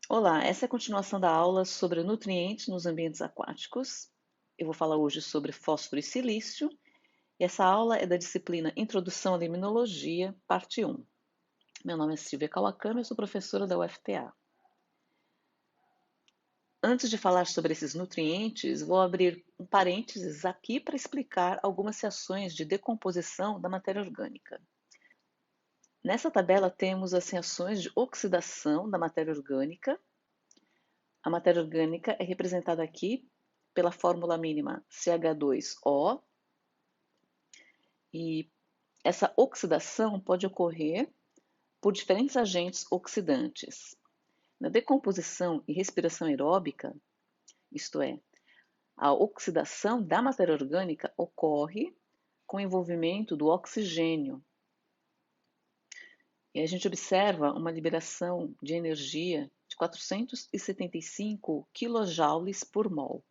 Olá, essa é a continuação da aula sobre nutrientes nos ambientes aquáticos. Eu vou falar hoje sobre fósforo e silício, e essa aula é da disciplina Introdução à Limnologia, parte 1. Meu nome é Silvia Kawakami, eu sou professora da UFPA. Antes de falar sobre esses nutrientes, vou abrir um parênteses aqui para explicar algumas reações de decomposição da matéria orgânica. Nessa tabela temos as reações de oxidação da matéria orgânica. A matéria orgânica é representada aqui pela fórmula mínima CH2O, e essa oxidação pode ocorrer por diferentes agentes oxidantes. Na decomposição e respiração aeróbica, isto é, a oxidação da matéria orgânica ocorre com o envolvimento do oxigênio. E a gente observa uma liberação de energia de 475 kJ por mol.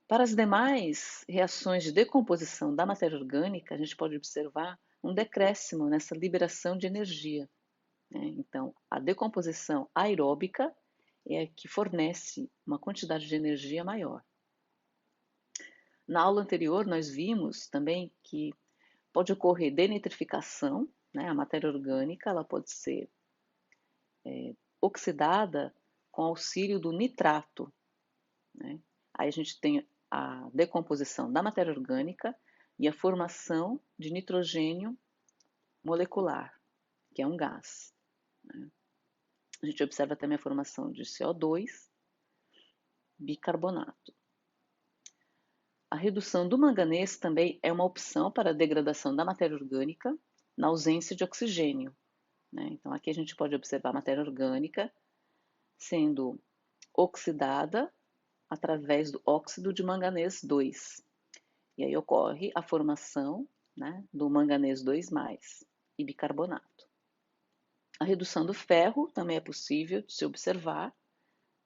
Para as demais reações de decomposição da matéria orgânica, a gente pode observar um decréscimo nessa liberação de energia, né? Então, a decomposição aeróbica é a que fornece uma quantidade de energia maior. Na aula anterior, nós vimos também que pode ocorrer denitrificação, né? A matéria orgânica ela pode ser oxidada com auxílio do nitrato, né? Aí a gente tem a decomposição da matéria orgânica e a formação de nitrogênio molecular, que é um gás, né? A gente observa também a formação de CO2, bicarbonato. A redução do manganês também é uma opção para a degradação da matéria orgânica na ausência de oxigênio, né? Então aqui a gente pode observar a matéria orgânica sendo oxidada através do óxido de manganês 2. E aí ocorre a formação, né, do manganês 2+, e bicarbonato. A redução do ferro também é possível de se observar,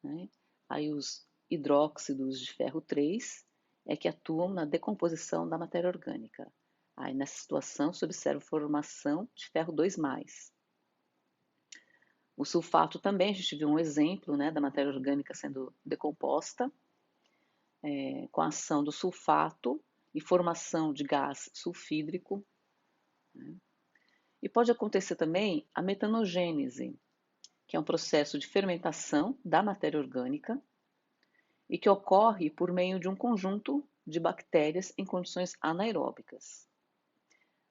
né? Aí os hidróxidos de ferro 3 é que atuam na decomposição da matéria orgânica. Aí nessa situação se observa a formação de ferro 2+. O sulfato também, a gente viu um exemplo, né, da matéria orgânica sendo decomposta, com a ação do sulfato e formação de gás sulfídrico, né? E pode acontecer também a metanogênese, que é um processo de fermentação da matéria orgânica e que ocorre por meio de um conjunto de bactérias em condições anaeróbicas.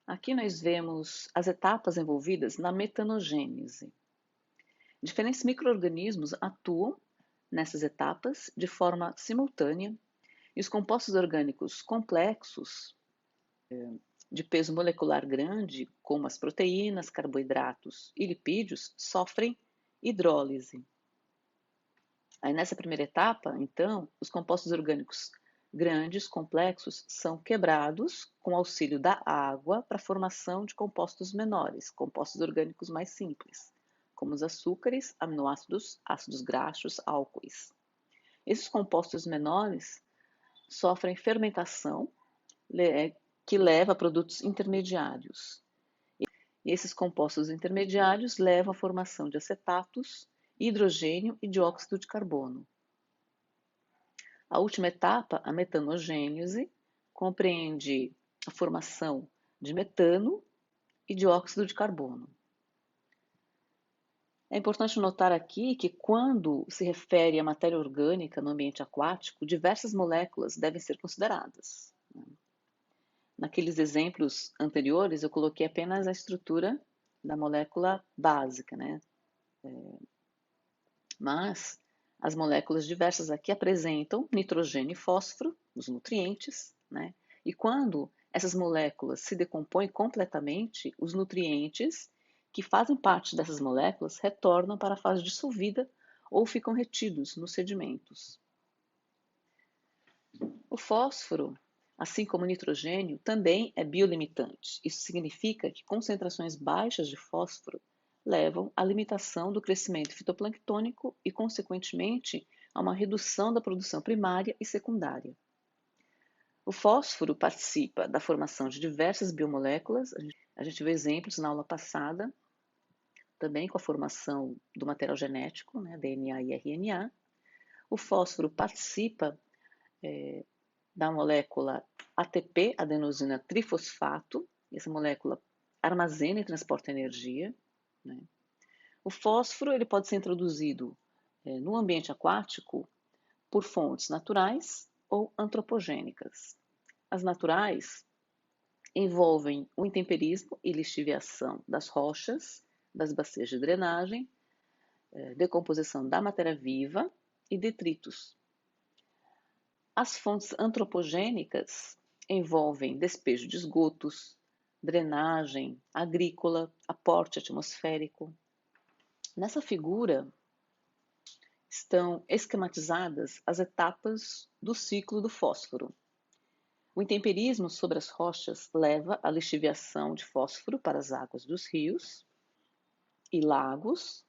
Aqui nós vemos as etapas envolvidas na metanogênese. Diferentes micro-organismos atuam nessas etapas de forma simultânea e os compostos orgânicos complexos de peso molecular grande, como as proteínas, carboidratos e lipídios, sofrem hidrólise. Aí nessa primeira etapa, então, os compostos orgânicos grandes, complexos, são quebrados com auxílio da água para a formação de compostos menores, compostos orgânicos mais simples, como os açúcares, aminoácidos, ácidos graxos, álcoois. Esses compostos menores sofrem fermentação, que leva a produtos intermediários. E esses compostos intermediários levam à formação de acetatos, hidrogênio e dióxido de carbono. A última etapa, a metanogênese, compreende a formação de metano e dióxido de carbono. É importante notar aqui que quando se refere à matéria orgânica no ambiente aquático, diversas moléculas devem ser consideradas. Naqueles exemplos anteriores, eu coloquei apenas a estrutura da molécula básica, né? Mas as moléculas diversas aqui apresentam nitrogênio e fósforo, os nutrientes, né? E quando essas moléculas se decompõem completamente, os nutrientes que fazem parte dessas moléculas retornam para a fase dissolvida ou ficam retidos nos sedimentos. O fósforo, assim como o nitrogênio, também é biolimitante. Isso significa que concentrações baixas de fósforo levam à limitação do crescimento fitoplânctônico e, consequentemente, a uma redução da produção primária e secundária. O fósforo participa da formação de diversas biomoléculas. A gente viu exemplos na aula passada, também com a formação do material genético, né, DNA e RNA. O fósforo participa da molécula ATP, adenosina trifosfato. Essa molécula armazena e transporta energia, né? O fósforo ele pode ser introduzido no ambiente aquático por fontes naturais ou antropogênicas. As naturais envolvem o intemperismo e lixiviação das rochas, das bacias de drenagem, decomposição da matéria viva e detritos. As fontes antropogênicas envolvem despejo de esgotos, drenagem agrícola, aporte atmosférico. Nessa figura estão esquematizadas as etapas do ciclo do fósforo. O intemperismo sobre as rochas leva à lixiviação de fósforo para as águas dos rios e lagos.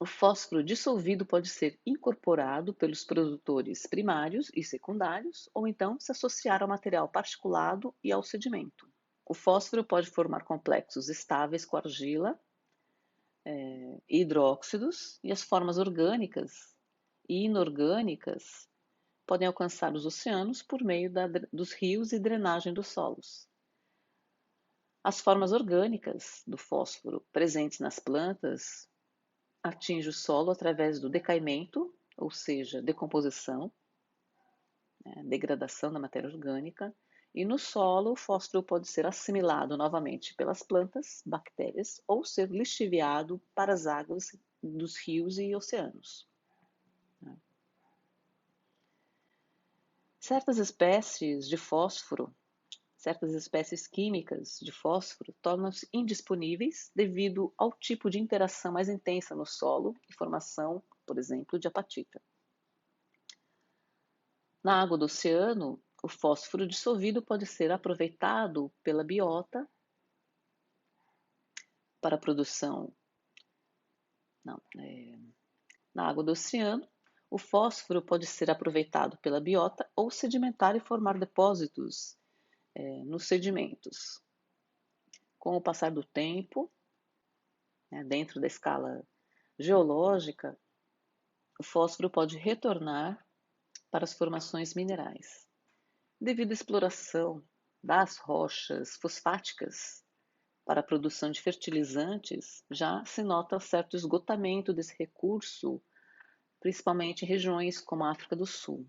O fósforo dissolvido pode ser incorporado pelos produtores primários e secundários, ou então se associar ao material particulado e ao sedimento. O fósforo pode formar complexos estáveis com argila e hidróxidos, e as formas orgânicas e inorgânicas podem alcançar os oceanos por meio dos rios e drenagem dos solos. As formas orgânicas do fósforo presentes nas plantas atingem o solo através do decaimento, ou seja, decomposição, degradação da matéria orgânica, e no solo o fósforo pode ser assimilado novamente pelas plantas, bactérias, ou ser lixiviado para as águas dos rios e oceanos. Certas espécies de fósforo, certas espécies químicas de fósforo tornam-se indisponíveis devido ao tipo de interação mais intensa no solo e formação, por exemplo, de apatita. Na água do oceano, o fósforo dissolvido pode ser aproveitado pela biota para a produção. Na água do oceano, o fósforo pode ser aproveitado pela biota ou sedimentar e formar depósitos nos sedimentos. Com o passar do tempo, dentro da escala geológica, o fósforo pode retornar para as formações minerais. Devido à exploração das rochas fosfáticas para a produção de fertilizantes, já se nota certo esgotamento desse recurso, principalmente em regiões como a África do Sul.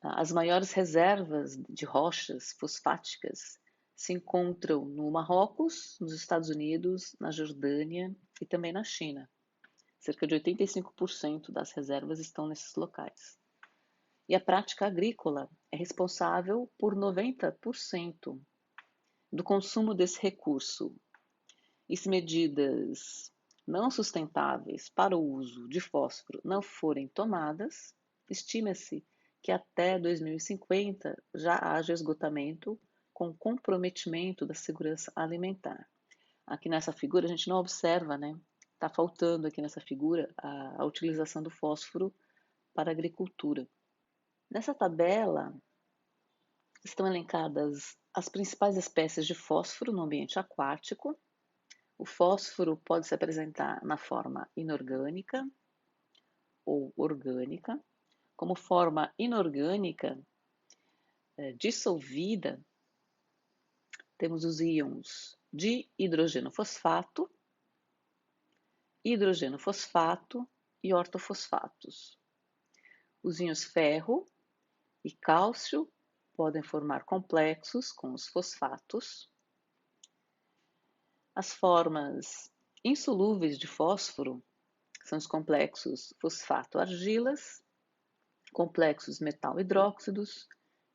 As maiores reservas de rochas fosfáticas se encontram no Marrocos, nos Estados Unidos, na Jordânia e também na China. Cerca de 85% das reservas estão nesses locais. E a prática agrícola é responsável por 90% do consumo desse recurso. E se medidas não sustentáveis para o uso de fósforo não forem tomadas, estima-se que até 2050 já haja esgotamento com comprometimento da segurança alimentar. Aqui nessa figura a gente não observa, está faltando aqui nessa figura a utilização do fósforo para a agricultura. Nessa tabela estão elencadas as principais espécies de fósforo no ambiente aquático. O fósforo pode se apresentar na forma inorgânica ou orgânica. Como forma inorgânica dissolvida, temos os íons de hidrogênio fosfato e ortofosfatos. Os íons ferro e cálcio podem formar complexos com os fosfatos. As formas insolúveis de fósforo são os complexos fosfato-argilas, complexos metal-hidróxidos,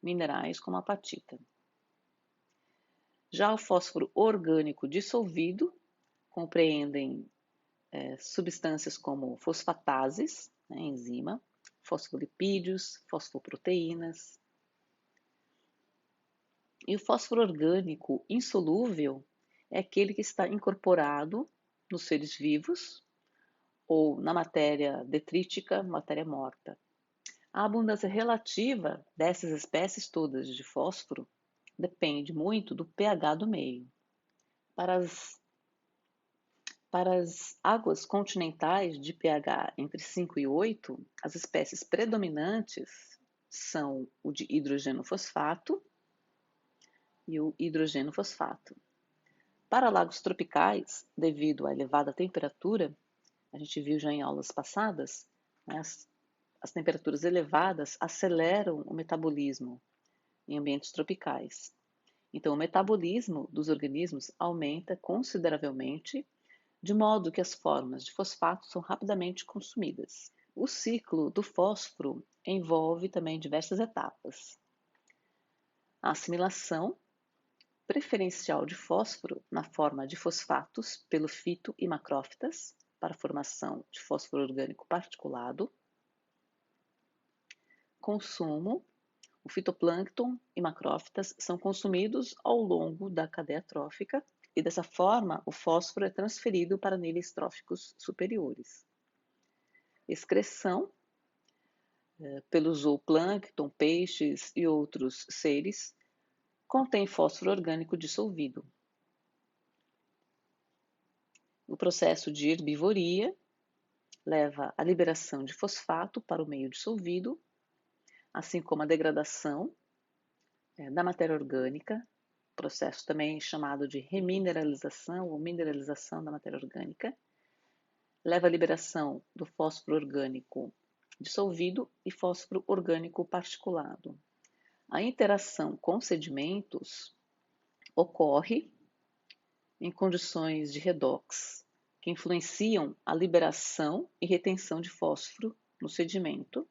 minerais como a apatita. Já o fósforo orgânico dissolvido compreendem substâncias como fosfatases, enzima, fosfolipídios, fosfoproteínas. E o fósforo orgânico insolúvel é aquele que está incorporado nos seres vivos ou na matéria detrítica, matéria morta. A abundância relativa dessas espécies todas de fósforo depende muito do pH do meio. Para as Para as águas continentais de pH entre 5 e 8, as espécies predominantes são o de hidrogênio fosfato e o hidrogênio fosfato. Para lagos tropicais, devido à elevada temperatura, a gente viu já em aulas passadas, né, as temperaturas elevadas aceleram o metabolismo em ambientes tropicais. Então, o metabolismo dos organismos aumenta consideravelmente, de modo que as formas de fosfato são rapidamente consumidas. O ciclo do fósforo envolve também diversas etapas. A assimilação preferencial de fósforo na forma de fosfatos pelo fito e macrófitas para a formação de fósforo orgânico particulado. Consumo: o fitoplâncton e macrófitas são consumidos ao longo da cadeia trófica e dessa forma o fósforo é transferido para níveis tróficos superiores. Excreção pelo zooplâncton, peixes e outros seres contém fósforo orgânico dissolvido. O processo de herbivoria leva à liberação de fosfato para o meio dissolvido, assim como a degradação da matéria orgânica, processo também chamado de remineralização ou mineralização da matéria orgânica, leva à liberação do fósforo orgânico dissolvido e fósforo orgânico particulado. A interação com sedimentos ocorre em condições de redox, que influenciam a liberação e retenção de fósforo no sedimento.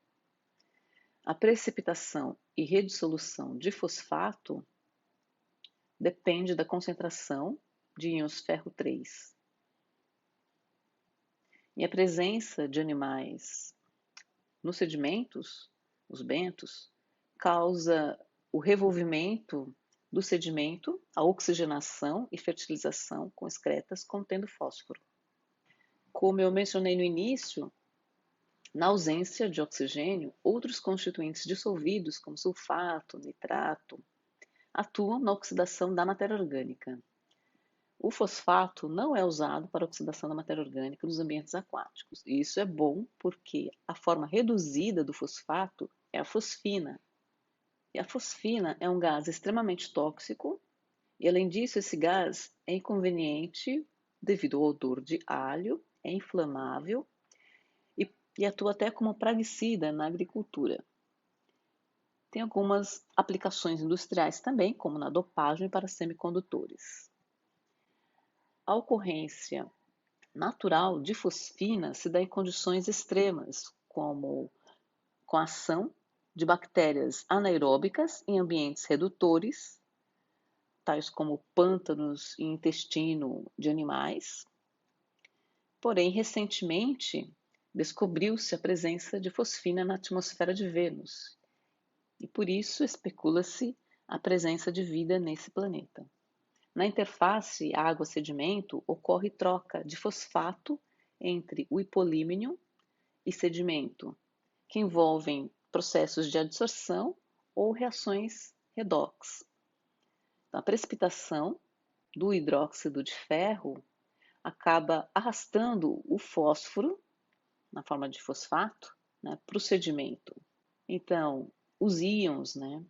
A precipitação e redissolução de fosfato depende da concentração de íons ferro 3. E a presença de animais nos sedimentos, os bentos, causa o revolvimento do sedimento, a oxigenação e fertilização com excretas contendo fósforo. Como eu mencionei no início, na ausência de oxigênio, outros constituintes dissolvidos, como sulfato, nitrato, atuam na oxidação da matéria orgânica. O fosfato não é usado para a oxidação da matéria orgânica nos ambientes aquáticos. E isso é bom porque a forma reduzida do fosfato é a fosfina. E a fosfina é um gás extremamente tóxico e, além disso, esse gás é inconveniente devido ao odor de alho, é inflamável e atua até como praguicida na agricultura. Tem algumas aplicações industriais também, como na dopagem para semicondutores. A ocorrência natural de fosfina se dá em condições extremas, como com a ação de bactérias anaeróbicas em ambientes redutores, tais como pântanos e intestino de animais. Porém, recentemente, descobriu-se a presença de fosfina na atmosfera de Vênus, e por isso especula-se a presença de vida nesse planeta. Na interface água-sedimento ocorre troca de fosfato entre o hipolímeno e sedimento, que envolvem processos de adsorção ou reações redox. Então, a precipitação do hidróxido de ferro acaba arrastando o fósforo, na forma de fosfato, né, para o sedimento. Então, os íons, né,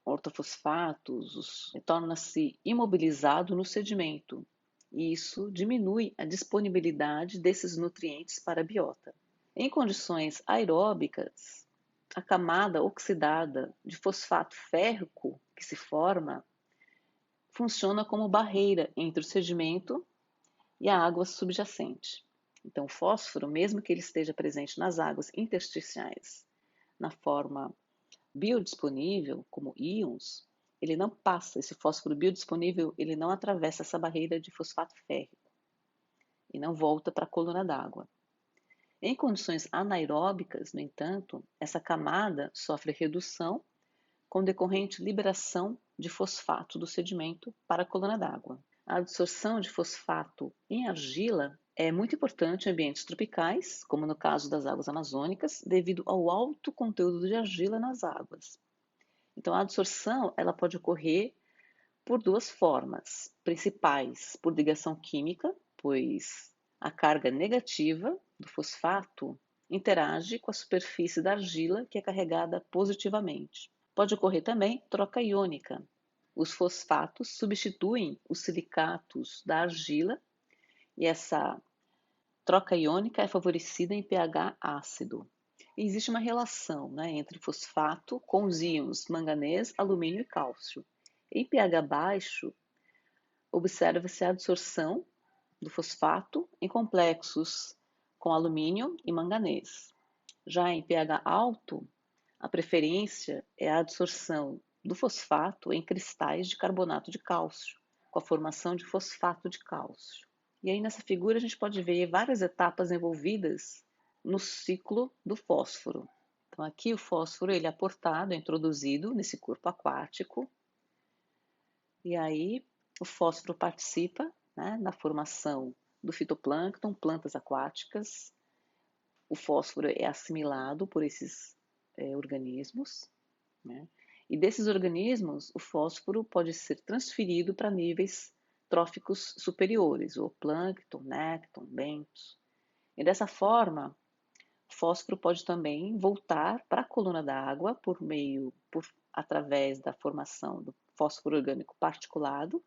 ortofosfatos, torna-se imobilizado no sedimento. E isso diminui a disponibilidade desses nutrientes para a biota. Em condições aeróbicas, a camada oxidada de fosfato férrico que se forma funciona como barreira entre o sedimento e a água subjacente. Então, o fósforo, mesmo que ele esteja presente nas águas intersticiais na forma biodisponível, como íons, ele não passa, esse fósforo biodisponível, ele não atravessa essa barreira de fosfato férrico e não volta para a coluna d'água. Em condições anaeróbicas, no entanto, essa camada sofre redução com decorrente liberação de fosfato do sedimento para a coluna d'água. A absorção de fosfato em argila é muito importante em ambientes tropicais, como no caso das águas amazônicas, devido ao alto conteúdo de argila nas águas. Então, a absorção ela pode ocorrer por duas formas principais: por ligação química, pois A carga negativa do fosfato interage com a superfície da argila, que é carregada positivamente. Pode ocorrer também troca iônica. Os fosfatos substituem os silicatos da argila e essa troca iônica é favorecida em pH ácido. E existe uma relação, né, entre fosfato com os íons manganês, alumínio e cálcio. Em pH baixo, observa-se a absorção do fosfato em complexos com alumínio e manganês. Já em pH alto, a preferência é a absorção do fosfato em cristais de carbonato de cálcio, com a formação de fosfato de cálcio. E aí nessa figura a gente pode ver várias etapas envolvidas no ciclo do fósforo. Então aqui o fósforo ele é aportado, é introduzido nesse corpo aquático, e aí o fósforo participa, né, na formação do fitoplâncton, plantas aquáticas. O fósforo é assimilado por esses organismos, né? E desses organismos, o fósforo pode ser transferido para níveis tróficos superiores, o plâncton, nécton, bentos. E dessa forma, o fósforo pode também voltar para a coluna d'água através da formação do fósforo orgânico particulado,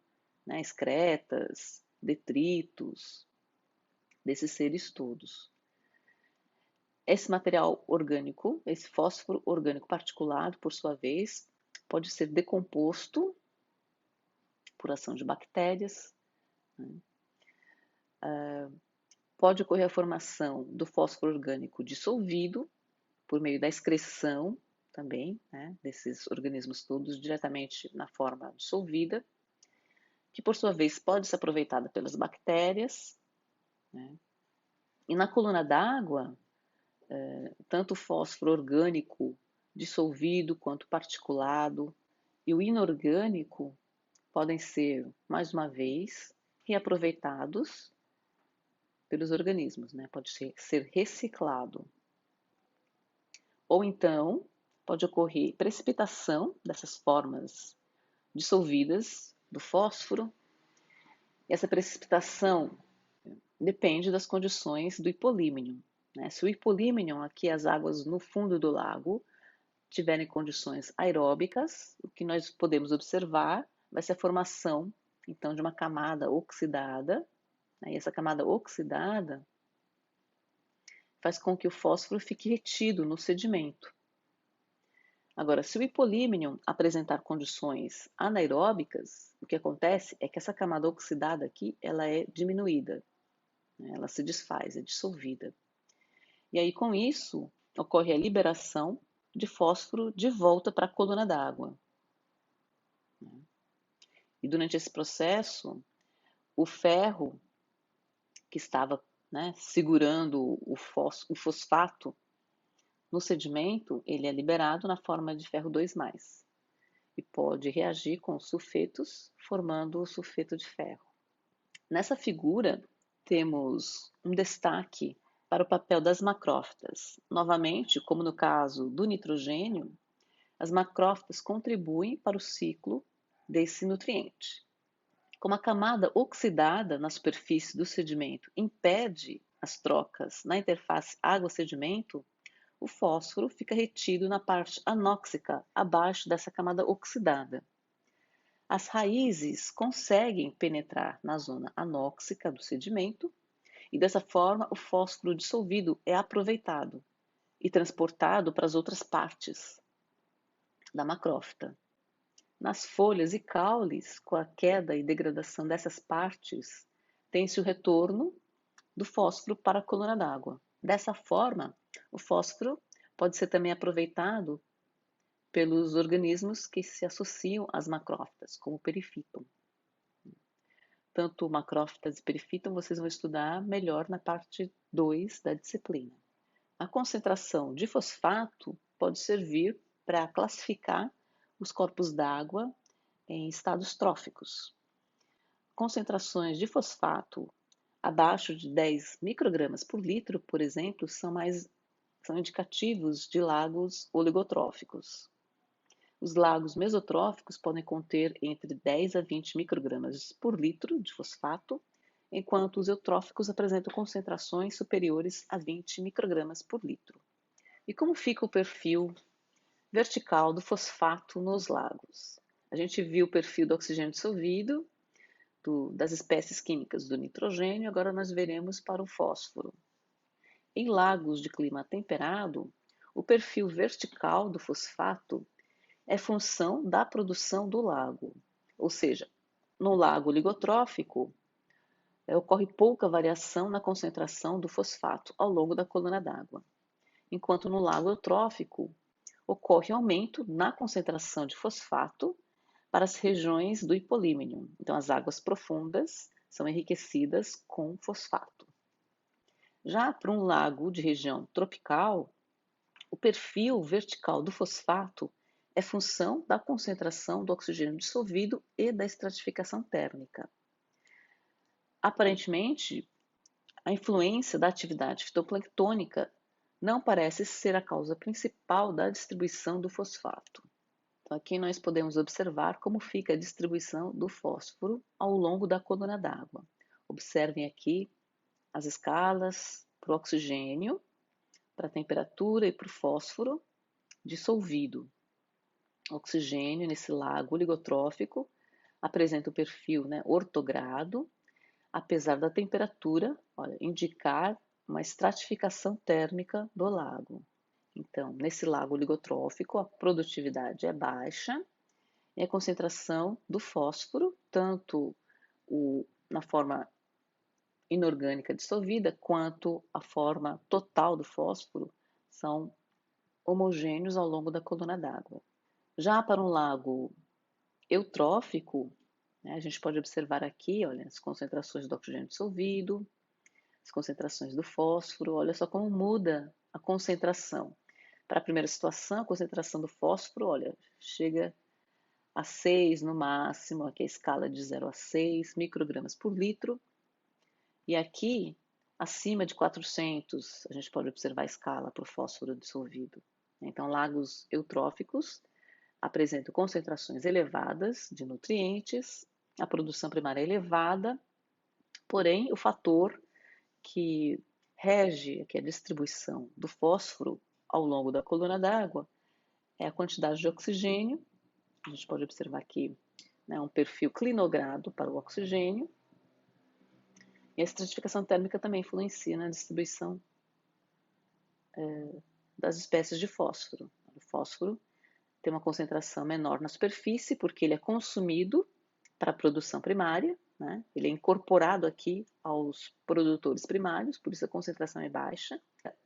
né, excretas, detritos, desses seres todos. Esse material orgânico, esse fósforo orgânico particulado, por sua vez, pode ser decomposto por ação de bactérias, né? Pode ocorrer a formação do fósforo orgânico dissolvido por meio da excreção também, né, desses organismos todos diretamente na forma dissolvida, que por sua vez pode ser aproveitada pelas bactérias, né? E na coluna d'água, tanto o fósforo orgânico dissolvido quanto particulado e o inorgânico podem ser, mais uma vez, reaproveitados pelos organismos, né? Pode ser reciclado. Ou então, pode ocorrer precipitação dessas formas dissolvidas do fósforo. E essa precipitação depende das condições do hipolímnion, né? Se o hipolímnion, aqui as águas no fundo do lago, tiverem condições aeróbicas, o que nós podemos observar vai ser a formação, então, de uma camada oxidada, né? E essa camada oxidada faz com que o fósforo fique retido no sedimento. Agora, se o hipolímnion apresentar condições anaeróbicas, o que acontece é que essa camada oxidada aqui, ela é diminuída, né? Ela se desfaz, é dissolvida. E aí, com isso, ocorre a liberação de fósforo de volta para a coluna d'água. E durante esse processo, o ferro que estava, né, segurando o fosfato no sedimento, ele é liberado na forma de ferro 2+, e pode reagir com os sulfetos, formando o sulfeto de ferro. Nessa figura, temos um destaque para o papel das macrófitas. Novamente, como no caso do nitrogênio, as macrófitas contribuem para o ciclo desse nutriente. Como a camada oxidada na superfície do sedimento impede as trocas na interface água-sedimento, o fósforo fica retido na parte anóxica, abaixo dessa camada oxidada. As raízes conseguem penetrar na zona anóxica do sedimento e, dessa forma, o fósforo dissolvido é aproveitado e transportado para as outras partes da macrófita. Nas folhas e caules, com a queda e degradação dessas partes, tem-se o retorno do fósforo para a coluna d'água. Dessa forma, o fósforo pode ser também aproveitado pelos organismos que se associam às macrófitas, como o perifíton. Tanto macrófitas e perifíton vocês vão estudar melhor na parte 2 da disciplina. A concentração de fosfato pode servir para classificar os corpos d'água em estados tróficos. Concentrações de fosfato abaixo de 10 microgramas por litro, por exemplo, são indicativos de lagos oligotróficos. Os lagos mesotróficos podem conter entre 10 a 20 microgramas por litro de fosfato, enquanto os eutróficos apresentam concentrações superiores a 20 microgramas por litro. E como fica o perfil vertical do fosfato nos lagos? A gente viu o perfil do oxigênio dissolvido, das espécies químicas do nitrogênio, agora nós veremos para o fósforo. Em lagos de clima temperado, o perfil vertical do fosfato é função da produção do lago, ou seja, no lago ligotrófico, ocorre pouca variação na concentração do fosfato ao longo da coluna d'água, enquanto no lago eutrófico ocorre aumento na concentração de fosfato para as regiões do hipolímeno. Então, as águas profundas são enriquecidas com fosfato. Já para um lago de região tropical, o perfil vertical do fosfato é função da concentração do oxigênio dissolvido e da estratificação térmica. Aparentemente, a influência da atividade fitoplanctônica não parece ser a causa principal da distribuição do fosfato. Então, aqui nós podemos observar como fica a distribuição do fósforo ao longo da coluna d'água. Observem aqui as escalas para o oxigênio, para a temperatura e para o fósforo dissolvido. O oxigênio nesse lago oligotrófico apresenta o perfil ortogrado, apesar da temperatura indicar uma estratificação térmica do lago. Então, nesse lago oligotrófico, a produtividade é baixa e a concentração do fósforo, tanto na forma inorgânica dissolvida, quanto a forma total do fósforo, são homogêneos ao longo da coluna d'água. Já para um lago eutrófico, a gente pode observar aqui, olha, as concentrações do oxigênio dissolvido, as concentrações do fósforo, olha só como muda a concentração. Para a primeira situação, a concentração do fósforo, olha, chega a 6 no máximo, aqui a escala de 0 a 6 microgramas por litro. E aqui, acima de 400, a gente pode observar a escala para o fósforo dissolvido. Então, lagos eutróficos apresentam concentrações elevadas de nutrientes, a produção primária é elevada, porém, o fator que rege aqui a distribuição do fósforo ao longo da coluna d'água é a quantidade de oxigênio. A gente pode observar aqui um perfil clinogrado para o oxigênio. E a estratificação térmica também influencia na distribuição das espécies de fósforo. O fósforo tem uma concentração menor na superfície, porque ele é consumido para a produção primária, ele é incorporado aqui aos produtores primários, por isso a concentração é baixa.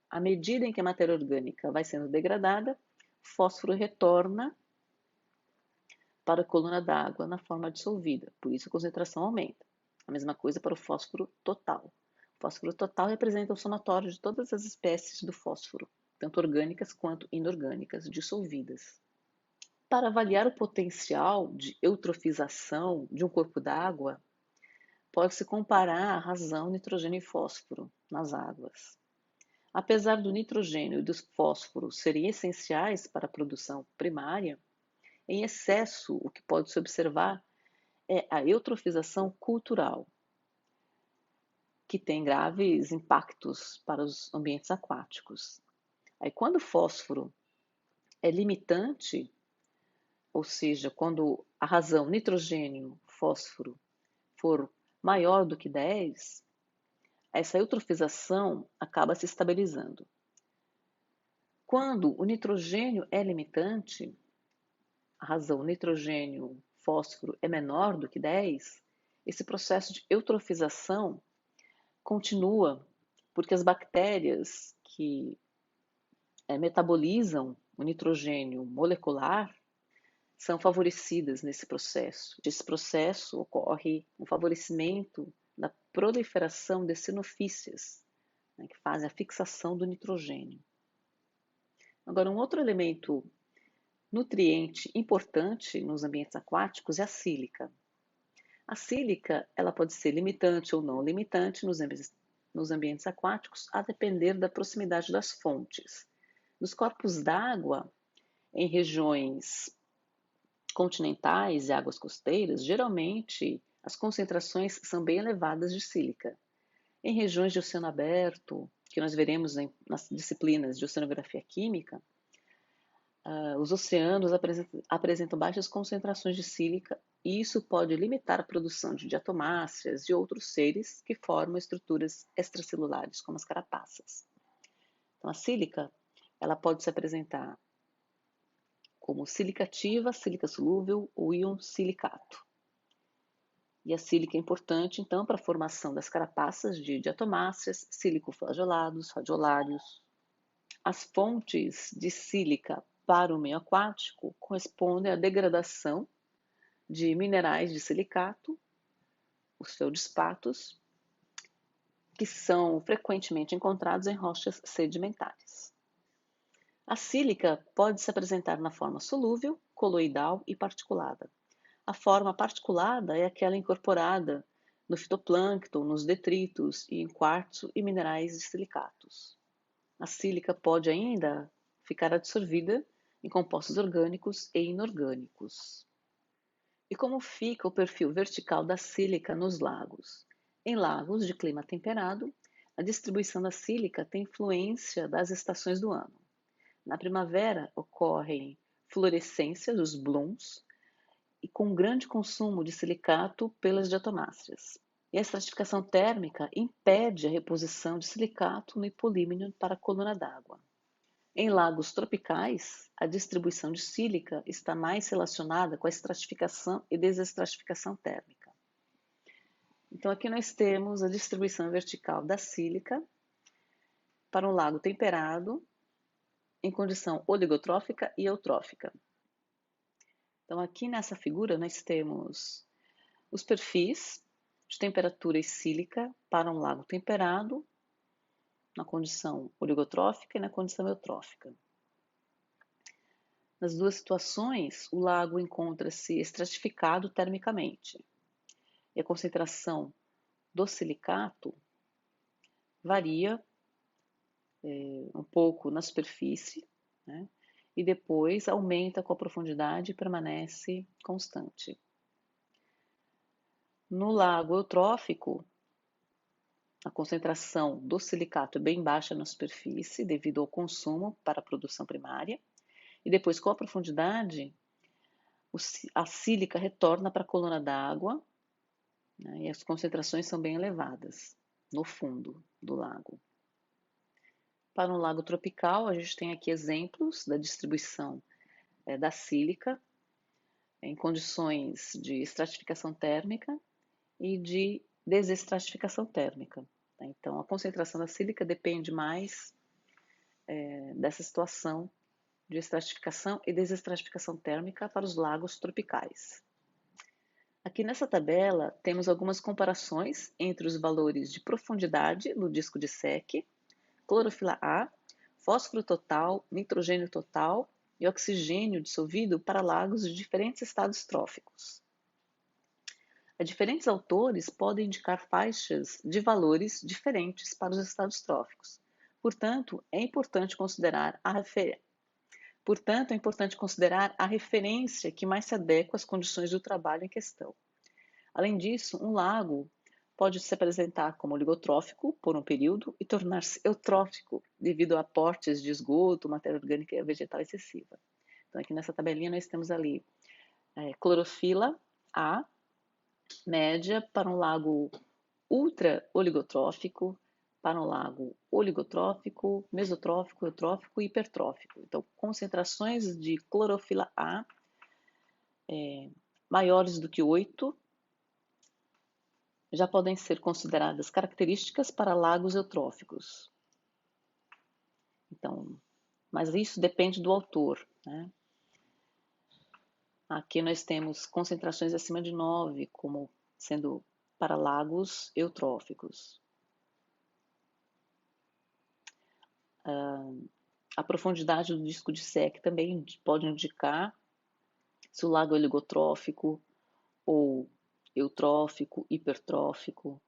À medida em que a matéria orgânica vai sendo degradada, o fósforo retorna para a coluna d'água na forma dissolvida, por isso a concentração aumenta. A mesma coisa para o fósforo total. O fósforo total representa o somatório de todas as espécies do fósforo, tanto orgânicas quanto inorgânicas, dissolvidas. Para avaliar o potencial de eutrofização de um corpo d'água, pode-se comparar a razão nitrogênio e fósforo nas águas. Apesar do nitrogênio e do fósforo serem essenciais para a produção primária, em excesso, o que pode-se observar é a eutrofização cultural, que tem graves impactos para os ambientes aquáticos. Aí, quando o fósforo é limitante, ou seja, quando a razão nitrogênio-fósforo for maior do que 10, essa eutrofização acaba se estabilizando. Quando o nitrogênio é limitante, a razão nitrogênio-fósforo é menor do que 10, esse processo de eutrofização continua, porque as bactérias que metabolizam o nitrogênio molecular são favorecidas nesse processo. Nesse processo ocorre um favorecimento da proliferação de sinofícias, que fazem a fixação do nitrogênio. Agora, um outro elemento nutriente importante nos ambientes aquáticos é a sílica. A sílica ela pode ser limitante ou não limitante nos ambientes aquáticos, a depender da proximidade das fontes. Nos corpos d'água, em regiões continentais e águas costeiras, geralmente as concentrações são bem elevadas de sílica. Em regiões de oceano aberto, que nós veremos nas disciplinas de oceanografia química, os oceanos apresentam baixas concentrações de sílica e isso pode limitar a produção de diatomáceas e outros seres que formam estruturas extracelulares, como as carapaças. Então, a sílica ela pode se apresentar como sílica ativa, sílica solúvel ou íon silicato. E a sílica é importante, então, para a formação das carapaças de diatomáceas, sílico-flagelados, radiolários. As fontes de sílica para o meio aquático correspondem à degradação de minerais de silicato, os feldespatos, que são frequentemente encontrados em rochas sedimentares. A sílica pode se apresentar na forma solúvel, coloidal e particulada. A forma particulada é aquela incorporada no fitoplâncton, nos detritos e em quartzo e minerais de silicatos. A sílica pode ainda ficar absorvida em compostos orgânicos e inorgânicos. E como fica o perfil vertical da sílica nos lagos? Em lagos de clima temperado, a distribuição da sílica tem influência das estações do ano. Na primavera ocorrem fluorescência dos blooms e com grande consumo de silicato pelas diatomáceas. E a estratificação térmica impede a reposição de silicato no hipolímeno para a coluna d'água. Em lagos tropicais, a distribuição de sílica está mais relacionada com a estratificação e desestratificação térmica. Então, aqui nós temos a distribuição vertical da sílica para um lago temperado, em condição oligotrófica e eutrófica. Então, aqui nessa figura, nós temos os perfis de temperatura e sílica para um lago temperado, na condição oligotrófica e na condição eutrófica. Nas duas situações, o lago encontra-se estratificado termicamente e a concentração do silicato varia um pouco na superfície, né? E depois aumenta com a profundidade e permanece constante. No lago eutrófico, a concentração do silicato é bem baixa na superfície devido ao consumo para a produção primária e depois com a profundidade a sílica retorna para a coluna d'água, né, e as concentrações são bem elevadas no fundo do lago. Para um lago tropical, a gente tem aqui exemplos da distribuição da sílica em condições de estratificação térmica e de desestratificação térmica. Então, a concentração da sílica depende mais dessa situação de estratificação e desestratificação térmica para os lagos tropicais. Aqui nessa tabela temos algumas comparações entre os valores de profundidade no disco de Secchi, clorofila A, fósforo total, nitrogênio total e oxigênio dissolvido para lagos de diferentes estados tróficos. Diferentes autores podem indicar faixas de valores diferentes para os estados tróficos. Portanto, é importante considerar a referência que mais se adequa às condições do trabalho em questão. Além disso, um lago pode se apresentar como oligotrófico por um período e tornar-se eutrófico devido a aportes de esgoto, matéria orgânica e vegetal excessiva. Então, aqui nessa tabelinha nós temos ali clorofila A, média para um lago ultra oligotrófico, para um lago oligotrófico, mesotrófico, eutrófico e hipertrófico. Então, concentrações de clorofila A maiores do que 8 já podem ser consideradas características para lagos eutróficos. Então, mas isso depende do autor, né? Aqui nós temos concentrações acima de 9, como sendo para lagos eutróficos. A profundidade do disco de Secchi também pode indicar se o lago é oligotrófico ou eutrófico, hipertrófico.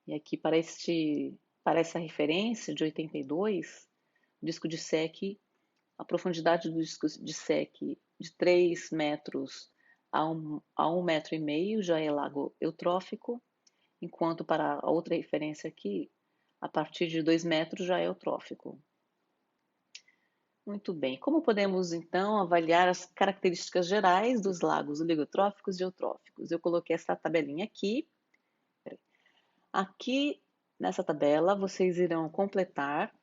E aqui para essa referência de 82, o disco de Secchi, a profundidade do disco de Secchi de 3 metros a 1,5 m já é lago eutrófico, enquanto para a outra referência aqui, a partir de 2 metros já é eutrófico. Muito bem. Como podemos, então, avaliar as características gerais dos lagos oligotróficos e eutróficos? Eu coloquei essa tabelinha aqui. Aqui, nessa tabela, vocês irão completar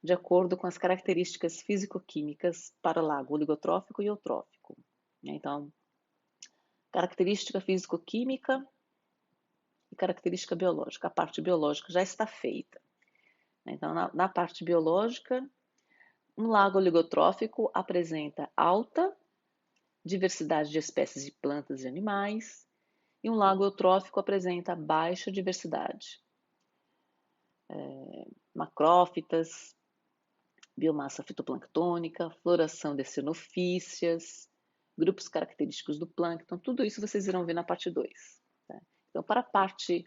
de acordo com as características físico-químicas para o lago oligotrófico e eutrófico. Então, característica físico-química e característica biológica. A parte biológica já está feita. Então, na parte biológica, um lago oligotrófico apresenta alta diversidade de espécies de plantas e animais, e um lago eutrófico apresenta baixa diversidade. Macrófitas, biomassa fitoplanctônica, floração de xenofícias, grupos característicos do plâncton, tudo isso vocês irão ver na parte 2. Tá? Então, para a parte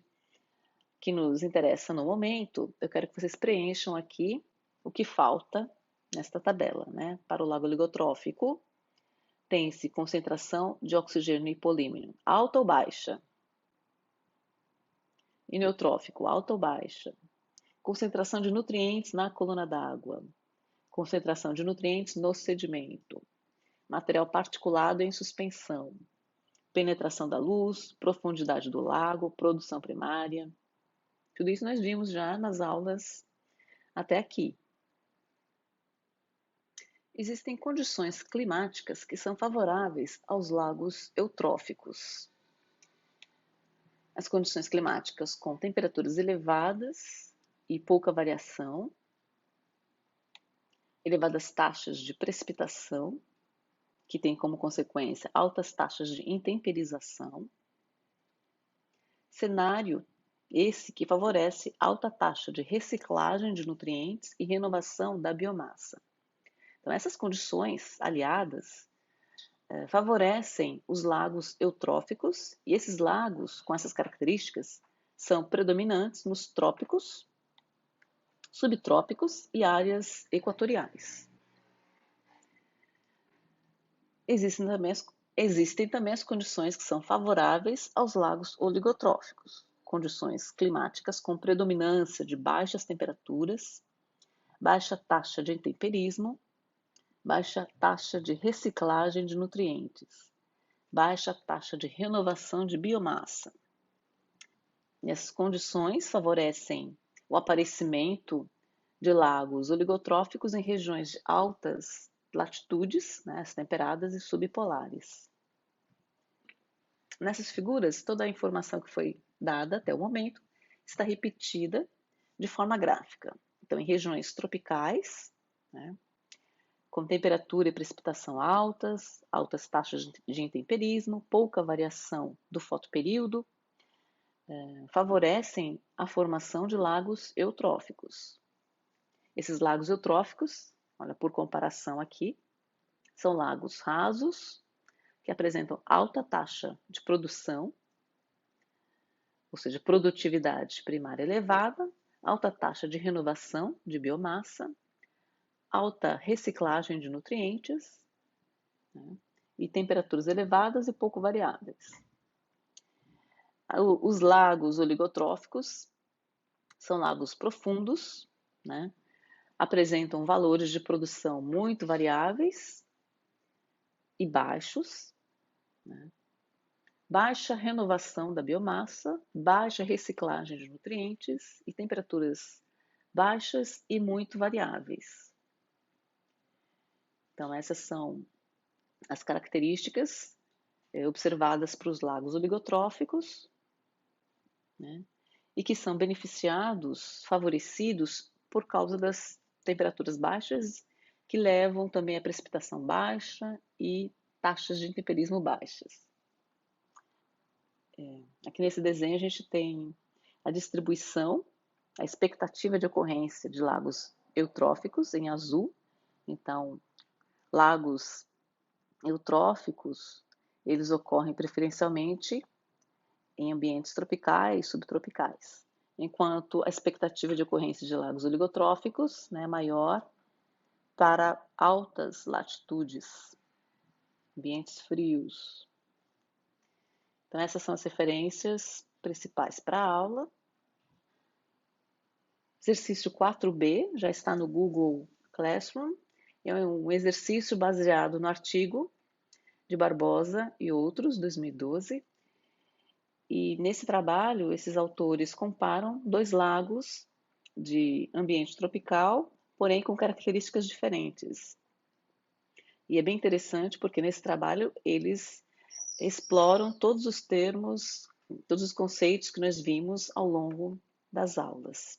que nos interessa no momento, eu quero que vocês preencham aqui o que falta nesta tabela. Né? Para o lago oligotrófico, tem-se concentração de oxigênio hipolímero, alta ou baixa? E neutrófico, alta ou baixa? Concentração de nutrientes na coluna d'água, concentração de nutrientes no sedimento, material particulado em suspensão, penetração da luz, profundidade do lago, produção primária. Tudo isso nós vimos já nas aulas até aqui. Existem condições climáticas que são favoráveis aos lagos eutróficos. As condições climáticas com temperaturas elevadas e pouca variação, elevadas taxas de precipitação, que tem como consequência altas taxas de intemperização, cenário esse que favorece alta taxa de reciclagem de nutrientes e renovação da biomassa. Então, essas condições aliadas favorecem os lagos eutróficos, e esses lagos, com essas características, são predominantes nos trópicos, subtrópicos e áreas equatoriais. Existem também as condições que são favoráveis aos lagos oligotróficos, condições climáticas com predominância de baixas temperaturas, baixa taxa de intemperismo, baixa taxa de reciclagem de nutrientes, baixa taxa de renovação de biomassa. E essas condições favorecem o aparecimento de lagos oligotróficos em regiões de altas latitudes, né, temperadas e subpolares. Nessas figuras, toda a informação que foi dada até o momento está repetida de forma gráfica. Então, em regiões tropicais, né, com temperatura e precipitação altas, altas taxas de intemperismo, pouca variação do fotoperíodo, favorecem a formação de lagos eutróficos. Esses lagos eutróficos, olha, por comparação aqui, são lagos rasos, que apresentam alta taxa de produção, ou seja, produtividade primária elevada, alta taxa de renovação de biomassa, alta reciclagem de nutrientes, né, e temperaturas elevadas e pouco variáveis. Os lagos oligotróficos são lagos profundos, né, apresentam valores de produção muito variáveis e baixos, né, baixa renovação da biomassa, baixa reciclagem de nutrientes e temperaturas baixas e muito variáveis. Então, essas são as características observadas para os lagos oligotróficos, né, e que são beneficiados, favorecidos por causa das temperaturas baixas, que levam também a precipitação baixa e taxas de intemperismo baixas. Aqui nesse desenho a gente tem a distribuição, a expectativa de ocorrência de lagos eutróficos em azul. Então, lagos eutróficos, eles ocorrem preferencialmente em ambientes tropicais, subtropicais, enquanto a expectativa de ocorrência de lagos oligotróficos, né, é maior para altas latitudes, ambientes frios. Então, essas são as referências principais para a aula. Exercício 4B, já está no Google Classroom. É um exercício baseado no artigo de Barbosa e outros, 2012. E nesse trabalho, esses autores comparam dois lagos de ambiente tropical, porém com características diferentes. E é bem interessante porque nesse trabalho eles exploram todos os termos, todos os conceitos que nós vimos ao longo das aulas.